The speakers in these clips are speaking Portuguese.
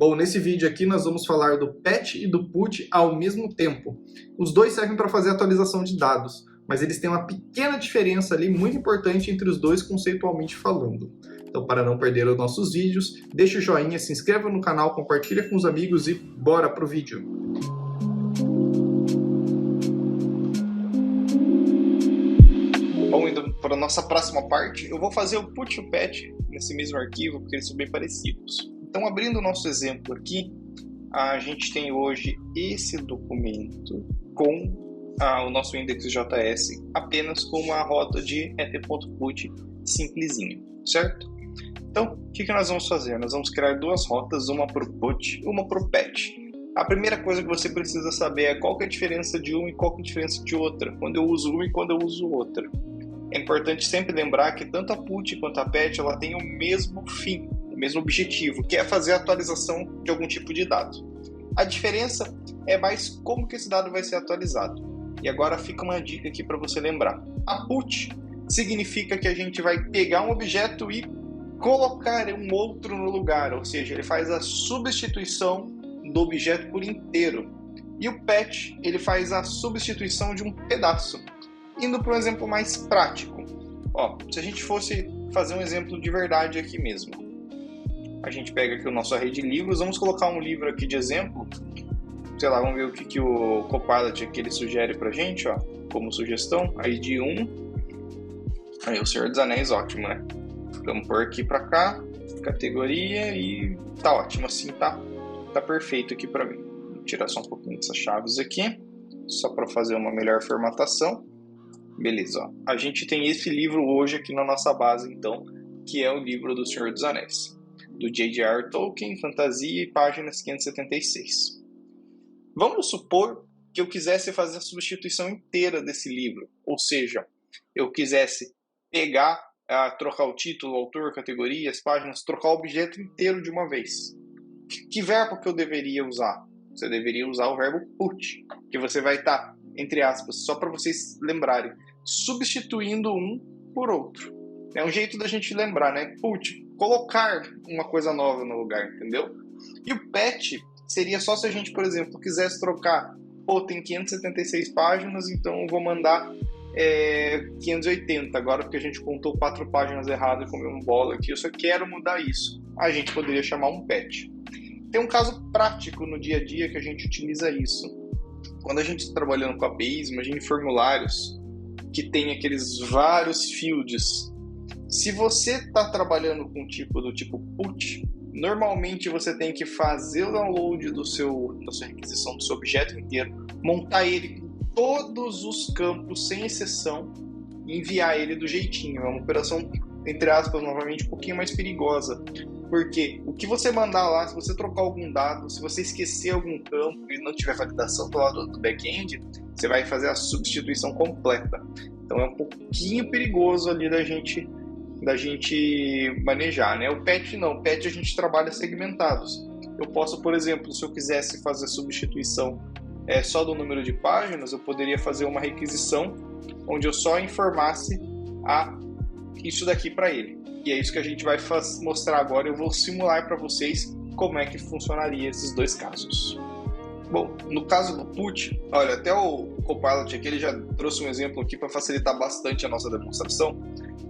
Bom, nesse vídeo aqui nós vamos falar do PET e do PUT ao mesmo tempo. Os dois servem para fazer atualização de dados, mas eles têm uma pequena diferença ali muito importante entre os dois conceitualmente falando. Então, para não perder os nossos vídeos, deixa o joinha, se inscreva no canal, compartilha com os amigos e bora pro vídeo! Bom, indo para a nossa próxima parte, eu vou fazer o PUT e o PET nesse mesmo arquivo, porque eles são bem parecidos. Então, abrindo o nosso exemplo aqui, a gente tem hoje esse documento com o nosso index.js apenas com uma rota de et.put simplesinha, certo? Então, o que nós vamos fazer? Nós vamos criar duas rotas, uma para o PUT e uma para o PET. A primeira coisa que você precisa saber é qual que é a diferença de uma e qual que é a diferença de outra, quando eu uso uma e quando eu uso outra. É importante sempre lembrar que tanto a PUT quanto a PET ela tem o mesmo fim, o mesmo objetivo, que é fazer a atualização de algum tipo de dado. A diferença é mais como que esse dado vai ser atualizado. E agora fica uma dica aqui para você lembrar. A PUT significa que a gente vai pegar um objeto e colocar um outro no lugar, ou seja, ele faz a substituição do objeto por inteiro. E o PET, ele faz a substituição de um pedaço. Indo para um exemplo mais prático. Se a gente fosse fazer um exemplo de verdade aqui mesmo. A gente pega aqui a nossa rede de livros, vamos colocar um livro aqui de exemplo. Sei lá, vamos ver o que o Copilot aqui ele sugere pra gente, como sugestão. ID 1. Aí o Senhor dos Anéis, ótimo, né? Vamos pôr aqui pra cá, categoria e tá ótimo, assim tá perfeito aqui pra mim. Vou tirar só um pouquinho dessas chaves aqui, só para fazer uma melhor formatação. Beleza, a gente tem esse livro hoje aqui na nossa base, então, que é o livro do Senhor dos Anéis, do J.R. Tolkien, Fantasia e páginas 576. Vamos supor que eu quisesse fazer a substituição inteira desse livro, ou seja, eu quisesse pegar, trocar o título, o autor, categoria, as páginas, trocar o objeto inteiro de uma vez. Que verbo que eu deveria usar? Você deveria usar o verbo put, que você vai estar, entre aspas, só para vocês lembrarem, substituindo um por outro. É um jeito da gente lembrar, né? Put, colocar uma coisa nova no lugar, entendeu? E o PET seria só se a gente, por exemplo, quisesse trocar, tem 576 páginas, então eu vou mandar 580 agora, porque a gente contou 4 páginas erradas e comeu um bola aqui, eu só quero mudar isso. A gente poderia chamar um PET. Tem um caso prático no dia a dia que a gente utiliza isso. Quando a gente está trabalhando com APIs, imagine formulários que tem aqueles vários fields. Se você está trabalhando com do tipo PUT, normalmente você tem que fazer o download da sua requisição do seu objeto inteiro, montar ele com todos os campos, sem exceção, e enviar ele do jeitinho. É uma operação, entre aspas, novamente, um pouquinho mais perigosa. Porque o que você mandar lá, se você trocar algum dado, se você esquecer algum campo e não tiver validação do lado do back-end, você vai fazer a substituição completa. Então é um pouquinho perigoso ali da gente manejar, né? O PET não, o PET a gente trabalha segmentados. Eu posso, por exemplo, se eu quisesse fazer a substituição só do número de páginas, eu poderia fazer uma requisição onde eu só informasse isso daqui para ele. E é isso que a gente vai mostrar agora. Eu vou simular para vocês como é que funcionaria esses dois casos. Bom, no caso do PUT, olha, até o Copilot aqui ele já trouxe um exemplo aqui para facilitar bastante a nossa demonstração.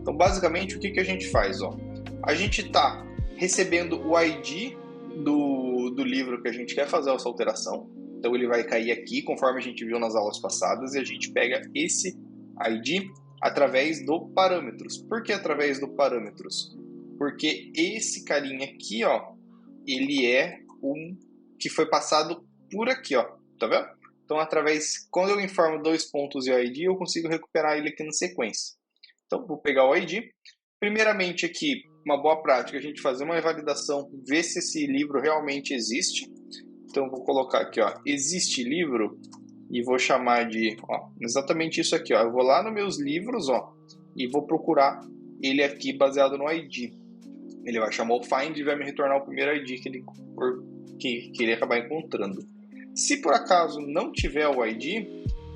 Então, basicamente, o que a gente faz? A gente está recebendo o ID do livro que a gente quer fazer essa alteração. Então, ele vai cair aqui, conforme a gente viu nas aulas passadas, e a gente pega esse ID através do parâmetros. Por que através do parâmetros? Porque esse carinha aqui, ele é um que foi passado por aqui, tá vendo? Então, quando eu informo 2 pontos e o ID, eu consigo recuperar ele aqui na sequência. Então, vou pegar o ID. Primeiramente aqui, uma boa prática, a gente fazer uma validação, ver se esse livro realmente existe. Então, vou colocar aqui, existe livro, e vou chamar de, exatamente isso aqui, eu vou lá nos meus livros, e vou procurar ele aqui baseado no ID. Ele vai chamar o find e vai me retornar o primeiro ID que ele acabar encontrando. Se por acaso não tiver o ID,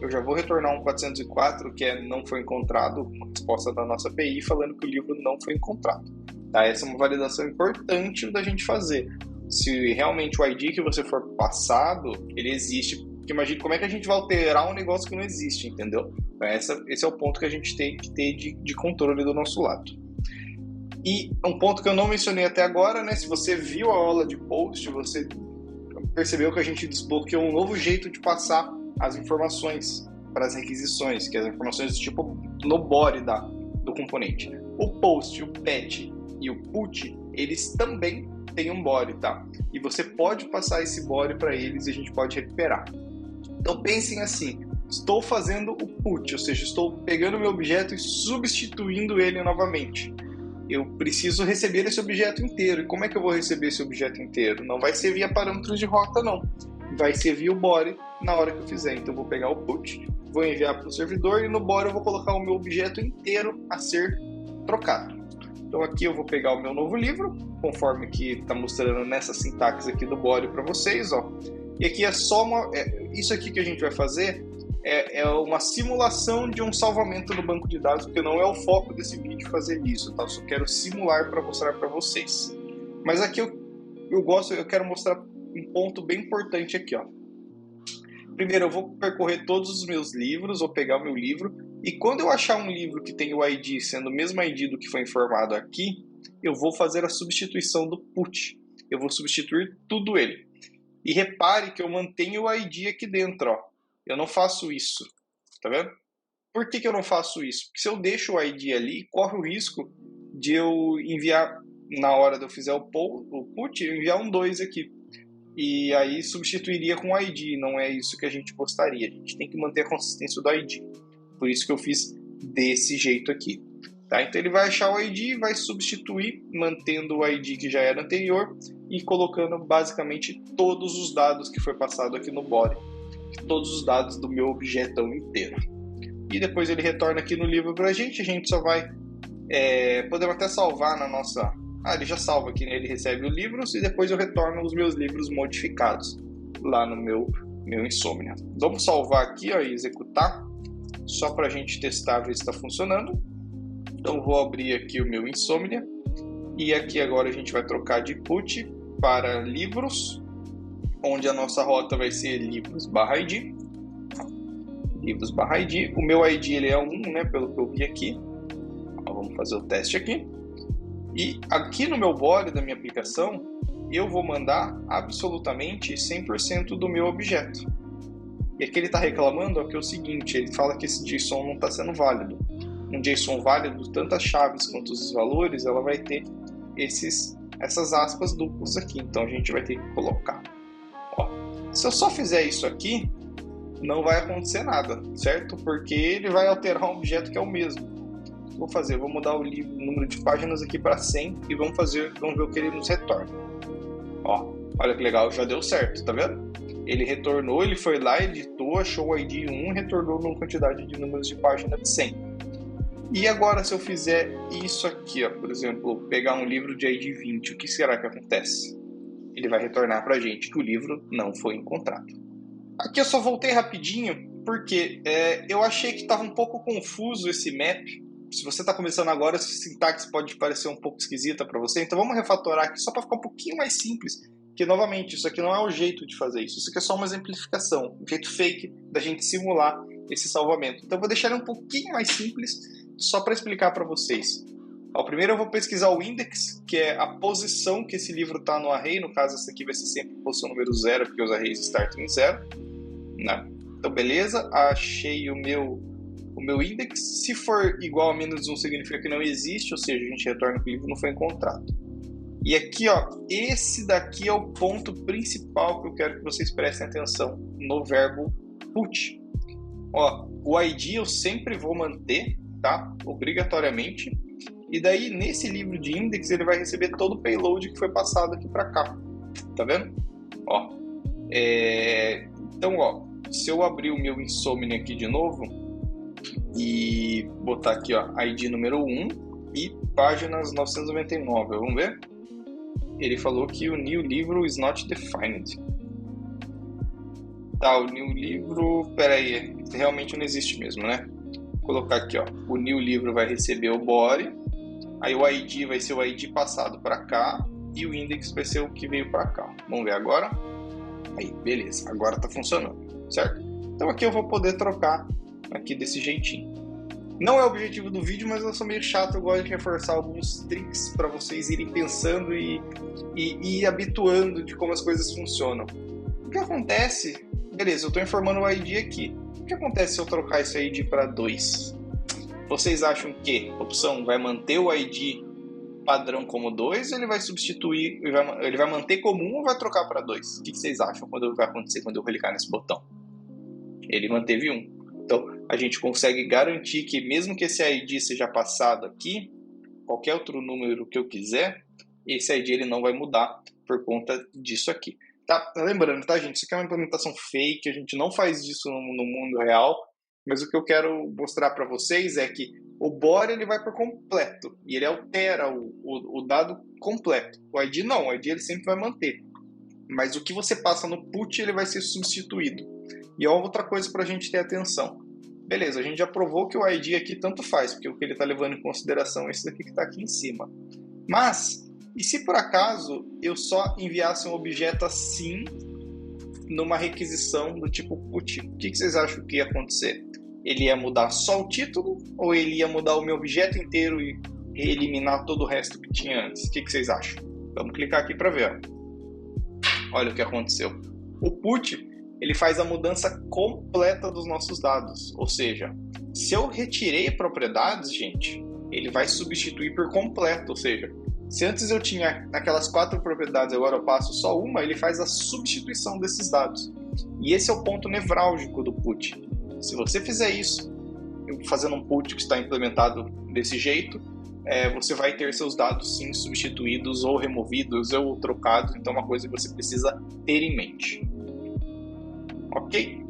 eu já vou retornar um 404, que não foi encontrado, uma resposta da nossa API falando que o livro não foi encontrado. Tá? Essa é uma validação importante da gente fazer. se realmente o ID que você for passado, ele existe. Porque imagine como é que a gente vai alterar um negócio que não existe, entendeu? Esse é o ponto que a gente tem que ter de controle do nosso lado. E um ponto que eu não mencionei até agora, né? Se você viu a aula de post, você percebeu que a gente desbloqueou um novo jeito de passar as informações para as requisições, que é as informações tipo no body do componente. O post, o patch e o put, eles também têm um body, tá? E você pode passar esse body para eles e a gente pode recuperar. Então pensem assim, estou fazendo o put, ou seja, estou pegando o meu objeto e substituindo ele novamente. Eu preciso receber esse objeto inteiro. E como é que eu vou receber esse objeto inteiro? Não vai ser via parâmetros de rota, não. Vai ser via o body na hora que eu fizer. Então eu vou pegar o put, vou enviar para o servidor e no body eu vou colocar o meu objeto inteiro a ser trocado. Então aqui eu vou pegar o meu novo livro, conforme que está mostrando nessa sintaxe aqui do body para vocês, ó. E aqui é só isso aqui que a gente vai fazer é uma simulação de um salvamento no banco de dados, porque não é o foco desse vídeo fazer isso, tá? Eu só quero simular para mostrar para vocês. Mas aqui eu quero mostrar um ponto bem importante aqui, ó. Primeiro eu vou percorrer todos os meus livros, vou pegar o meu livro, e quando eu achar um livro que tem o ID sendo o mesmo ID do que foi informado aqui, eu vou fazer a substituição do put. Eu vou substituir tudo ele. E repare que eu mantenho o ID aqui dentro, ó. Eu não faço isso, tá vendo? Por que eu não faço isso? Porque se eu deixo o ID ali, corre o risco de eu enviar, na hora de eu fizer o put, eu enviar um 2 aqui. E aí substituiria com o ID, não é isso que a gente gostaria. A gente tem que manter a consistência do ID. Por isso que eu fiz desse jeito aqui. Tá? Então ele vai achar o ID, vai substituir, mantendo o ID que já era anterior e colocando basicamente todos os dados que foi passado aqui no body. Todos os dados do meu objetão inteiro. E depois ele retorna aqui no livro pra gente só vai... podemos até salvar na nossa... ele já salva aqui, né? Ele recebe os livros e depois eu retorno os meus livros modificados lá no meu Insomnia. Vamos salvar aqui, ó, e executar, só pra gente testar, ver se está funcionando. Então vou abrir aqui o meu Insomnia e aqui agora a gente vai trocar de put para livros, onde a nossa rota vai ser livros/id. Livros/id. O meu ID ele é 1, né, pelo que eu vi aqui. Vamos fazer o teste aqui. E aqui no meu body da minha aplicação, eu vou mandar absolutamente 100% do meu objeto. E aqui ele está reclamando que é o seguinte, ele fala que esse JSON não está sendo válido. Um JSON válido, tanto as chaves quanto os valores, ela vai ter essas aspas duplas aqui. Então a gente vai ter que colocar. Ó, se eu só fizer isso aqui, não vai acontecer nada, certo? Porque ele vai alterar um objeto que é o mesmo. Vou fazer, vou mudar o número de páginas aqui para 100 e vamos ver o que ele nos retorna. Ó, olha que legal, já deu certo, tá vendo? Ele retornou, ele foi lá, editou, achou o ID 1, retornou uma quantidade de números de página de 100. E agora se eu fizer isso aqui, ó, por exemplo, pegar um livro de ID 20, o que será que acontece? Ele vai retornar pra gente que o livro não foi encontrado. Aqui eu só voltei rapidinho porque eu achei que estava um pouco confuso esse map. Se você está começando agora, essa sintaxe pode parecer um pouco esquisita para você. Então vamos refatorar aqui só para ficar um pouquinho mais simples. Porque, novamente, isso aqui não é o jeito de fazer isso. Isso aqui é só uma exemplificação, um jeito fake da gente simular esse salvamento. Então eu vou deixar ele um pouquinho mais simples só para explicar para vocês. Ó, primeiro eu vou pesquisar o index, que é a posição que esse livro está no array. No caso, essa aqui vai ser sempre a posição número 0, porque os arrays startam em 0. Né? Então, beleza. Achei o meu index. Se for igual a menos 1, significa que não existe, ou seja, a gente retorna que o livro não foi encontrado. E aqui, ó, esse daqui é o ponto principal que eu quero que vocês prestem atenção no verbo put. Ó, o ID eu sempre vou manter, tá? Obrigatoriamente. E daí, nesse livro de index, ele vai receber todo o payload que foi passado aqui para cá. Tá vendo? Ó, então, ó, se eu abrir o meu Insomnia aqui de novo e botar aqui, ó, ID número 1 e páginas 999, vamos ver? Ele falou que o new livro is not defined. Tá, o new livro, peraí, realmente não existe mesmo, né? Vou colocar aqui, ó, o new livro vai receber o body, aí o ID vai ser o ID passado para cá, e o index vai ser o que veio para cá. Vamos ver agora? Aí, beleza, agora está funcionando, certo? Então aqui eu vou poder trocar aqui desse jeitinho. Não é o objetivo do vídeo, mas eu sou meio chato, eu gosto de reforçar alguns tricks para vocês irem pensando e habituando de como as coisas funcionam. O que acontece? Beleza, eu estou informando o ID aqui. O que acontece se eu trocar esse ID para 2? Vocês acham que a opção vai manter o ID padrão como 2 ou ele vai substituir, ele vai manter como 1 ou vai trocar para 2? O que vocês acham quando vai acontecer quando eu clicar nesse botão? Ele manteve 1. Então, a gente consegue garantir que mesmo que esse ID seja passado aqui, qualquer outro número que eu quiser, esse ID ele não vai mudar por conta disso aqui. Tá? Lembrando, tá, gente? Isso aqui é uma implementação fake, a gente não faz isso no mundo real, mas o que eu quero mostrar para vocês é que o body ele vai por completo e ele altera o dado completo. O ID não, o ID ele sempre vai manter. Mas o que você passa no put ele vai ser substituído. E outra coisa para a gente ter atenção. Beleza, a gente já provou que o ID aqui tanto faz, porque o que ele está levando em consideração é esse daqui que está aqui em cima. Mas, e se por acaso eu só enviasse um objeto assim numa requisição do tipo put? O que vocês acham que ia acontecer? Ele ia mudar só o título ou ele ia mudar o meu objeto inteiro e eliminar todo o resto que tinha antes? O que vocês acham? Vamos clicar aqui para ver. Ó. Olha o que aconteceu. O put ele faz a mudança completa dos nossos dados. Ou seja, se eu retirei propriedades, gente, ele vai substituir por completo. Ou seja, se antes eu tinha aquelas 4 propriedades, agora eu passo só uma, ele faz a substituição desses dados. E esse é o ponto nevrálgico do put. Se você fizer isso, fazendo um put que está implementado desse jeito, você vai ter seus dados sim substituídos ou removidos ou trocados. Então é uma coisa que você precisa ter em mente. Ok?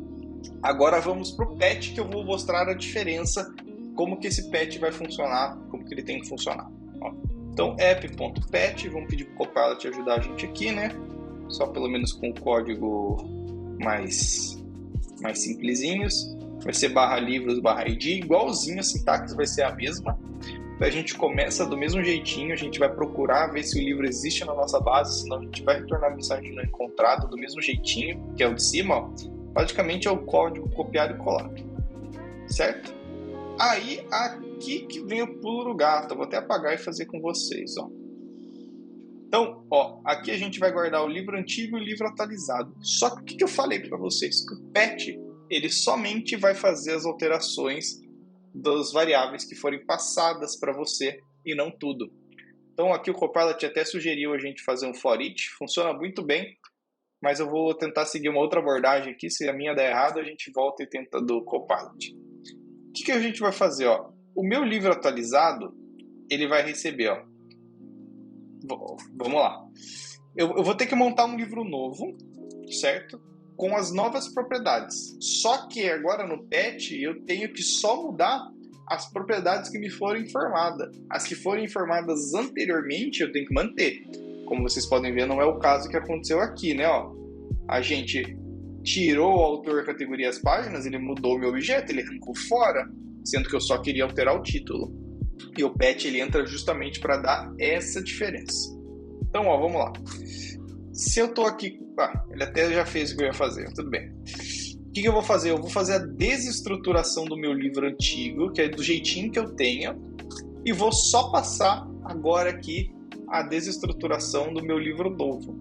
Agora vamos para o patch, que eu vou mostrar a diferença, como que esse patch vai funcionar, como que ele tem que funcionar. Ó. Então, app.patch, vamos pedir para o Copilot ajudar a gente aqui, né? Só pelo menos com o código mais simplesinhos. Vai ser /livros/id, igualzinho, a sintaxe vai ser a mesma. A gente começa do mesmo jeitinho, a gente vai procurar ver se o livro existe na nossa base, senão a gente vai retornar a mensagem não encontrada do mesmo jeitinho, que é o de cima, ó. Basicamente é o código copiado e colado, certo? Aí, aqui que vem o pulo do gato, eu vou até apagar e fazer com vocês, ó. Então, ó, aqui a gente vai guardar o livro antigo e o livro atualizado. Só que o que eu falei para vocês? Que o patch, ele somente vai fazer as alterações das variáveis que forem passadas para você e não tudo. Então aqui o Copilot até sugeriu a gente fazer um for each, funciona muito bem, mas eu vou tentar seguir uma outra abordagem aqui, se a minha der errado a gente volta e tenta do Copilot. O que a gente vai fazer? Ó? O meu livro atualizado, ele vai receber, ó. Vamos lá, eu vou ter que montar um livro novo, certo? Com as novas propriedades. Só que agora no patch eu tenho que só mudar as propriedades que me foram informadas. As que foram informadas anteriormente eu tenho que manter. Como vocês podem ver, não é o caso que aconteceu aqui, né? Ó, a gente tirou o autor, categoria, as páginas, ele mudou o meu objeto, ele arrancou fora, sendo que eu só queria alterar o título. E o patch ele entra justamente para dar essa diferença. Então, ó, vamos lá. Se eu estou aqui... ele até já fez o que eu ia fazer, tudo bem. O que eu vou fazer? Eu vou fazer a desestruturação do meu livro antigo, que é do jeitinho que eu tenho, e vou só passar agora aqui a desestruturação do meu livro novo.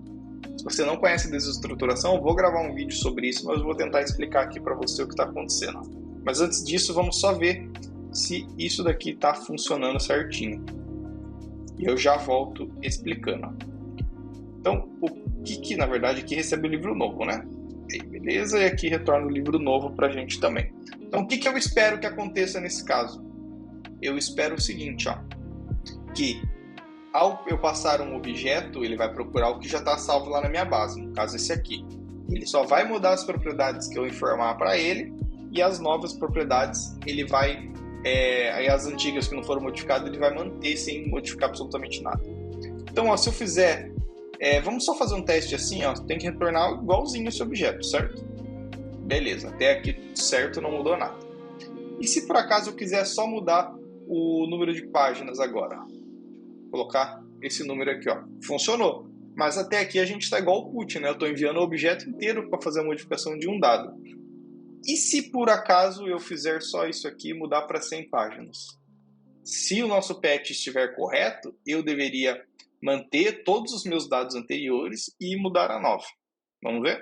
Se você não conhece desestruturação, eu vou gravar um vídeo sobre isso, mas eu vou tentar explicar aqui para você o que está acontecendo. Mas antes disso, vamos só ver se isso daqui está funcionando certinho. E eu já volto explicando. Então, o que na verdade aqui recebe o livro novo, né? Beleza, e aqui retorna o livro novo para a gente também. Então, o que eu espero que aconteça nesse caso? Eu espero o seguinte, ó, que ao eu passar um objeto, ele vai procurar o que já está salvo lá na minha base, no caso esse aqui. Ele só vai mudar as propriedades que eu informar para ele, e as novas propriedades ele vai, aí as antigas que não foram modificadas, ele vai manter sem modificar absolutamente nada. Então, ó, se eu fizer, vamos só fazer um teste assim, ó, tem que retornar igualzinho esse objeto, certo? Beleza, até aqui certo, não mudou nada. E se por acaso eu quiser só mudar o número de páginas agora? Vou colocar esse número aqui, ó. Funcionou. Mas até aqui a gente está igual ao put, né? Eu estou enviando o objeto inteiro para fazer a modificação de um dado. E se por acaso eu fizer só isso aqui e mudar para 100 páginas? Se o nosso patch estiver correto, eu deveria manter todos os meus dados anteriores e mudar a nova. Vamos ver?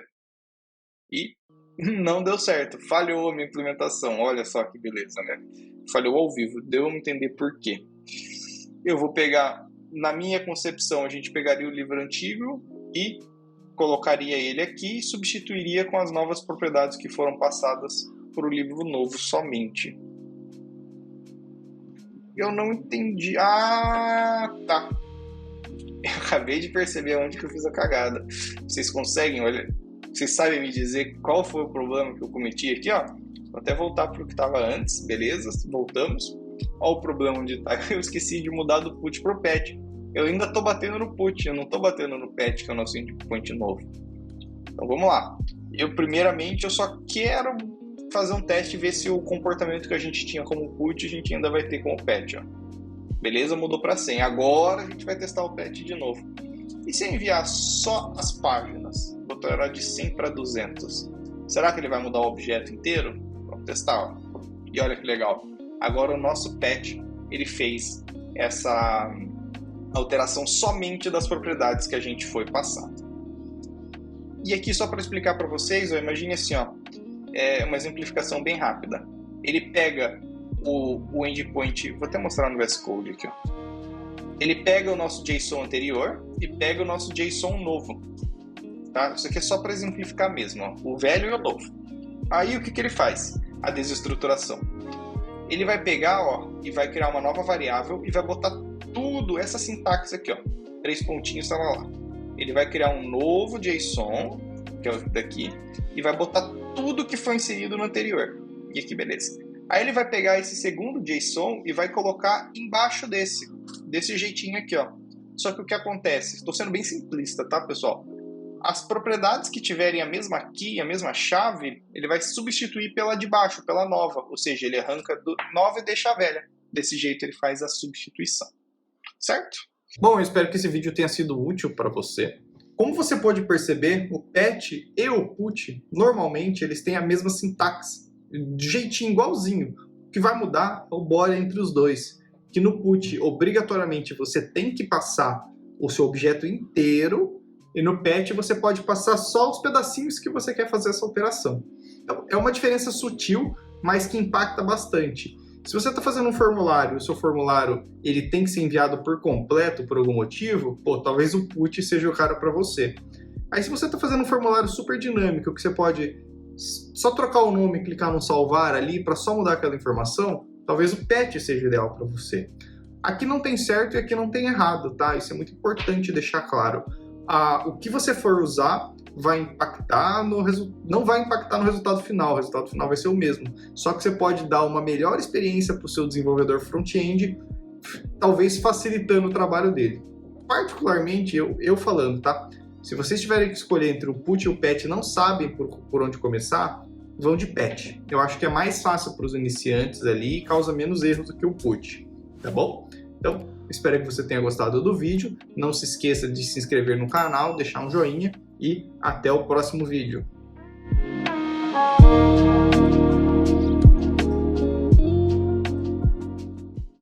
E não deu certo. Falhou a minha implementação. Olha só que beleza, né? Falhou ao vivo. Deu a entender por quê. Eu vou pegar, na minha concepção, a gente pegaria o livro antigo e colocaria ele aqui e substituiria com as novas propriedades que foram passadas para o livro novo somente. Eu não entendi. Ah, tá. Eu acabei de perceber onde que eu fiz a cagada. Vocês conseguem, olha, vocês sabem me dizer qual foi o problema que eu cometi aqui, ó? Vou até voltar para o que estava antes, beleza? Voltamos. Olha o problema onde está. Eu esqueci de mudar do put para o patch. Eu ainda estou batendo no put, eu não estou batendo no patch, que é o nosso endpoint novo. Então vamos lá. Primeiramente, eu só quero fazer um teste e ver se o comportamento que a gente tinha como put, a gente ainda vai ter como patch, ó. Beleza, mudou para 100. Agora a gente vai testar o patch de novo. E se eu enviar só as páginas, vou alterar de 100 para 200, será que ele vai mudar o objeto inteiro? Vamos testar, ó. E olha que legal. Agora o nosso patch, ele fez essa alteração somente das propriedades que a gente foi passando. E aqui só para explicar para vocês, ó, imagine assim, ó, é uma exemplificação bem rápida. Ele pega o endpoint, vou até mostrar no VS Code aqui, ó. Ele pega o nosso JSON anterior e pega o nosso JSON novo. Tá? Isso aqui é só para exemplificar mesmo, ó, o velho e o novo. Aí o que ele faz? A desestruturação. Ele vai pegar, ó, e vai criar uma nova variável e vai botar tudo, essa sintaxe aqui, ó, 3 pontinhos, tá lá. Ele vai criar um novo JSON, que é o daqui, e vai botar tudo que foi inserido no anterior. E aqui, beleza. Aí ele vai pegar esse segundo JSON e vai colocar embaixo desse jeitinho aqui, ó. Só que o que acontece? Estou sendo bem simplista, tá, pessoal? As propriedades que tiverem a mesma key, a mesma chave, ele vai substituir pela de baixo, pela nova. Ou seja, ele arranca do nova e deixa a velha. Desse jeito ele faz a substituição. Certo? Bom, eu espero que esse vídeo tenha sido útil para você. Como você pode perceber, o patch e o put, normalmente, eles têm a mesma sintaxe. De jeitinho igualzinho. O que vai mudar é o body entre os dois. Que no put, obrigatoriamente, você tem que passar o seu objeto inteiro. E no patch você pode passar só os pedacinhos que você quer fazer essa operação. Então, é uma diferença sutil, mas que impacta bastante. Se você está fazendo um formulário, o seu formulário ele tem que ser enviado por completo por algum motivo, pô, talvez o put seja o cara para você. Aí se você está fazendo um formulário super dinâmico, que você pode só trocar o nome e clicar no salvar ali para só mudar aquela informação, talvez o patch seja ideal para você. Aqui não tem certo e aqui não tem errado, tá? Isso é muito importante deixar claro. O que você for usar vai impactar não vai impactar no resultado final, o resultado final vai ser o mesmo. Só que você pode dar uma melhor experiência para o seu desenvolvedor front-end, talvez facilitando o trabalho dele. Particularmente, eu falando, tá? Se vocês tiverem que escolher entre o put e o patch e não sabem por onde começar, vão de patch. Eu acho que é mais fácil para os iniciantes ali e causa menos erros do que o put, tá bom? Então, espero que você tenha gostado do vídeo. Não se esqueça de se inscrever no canal, deixar um joinha e até o próximo vídeo.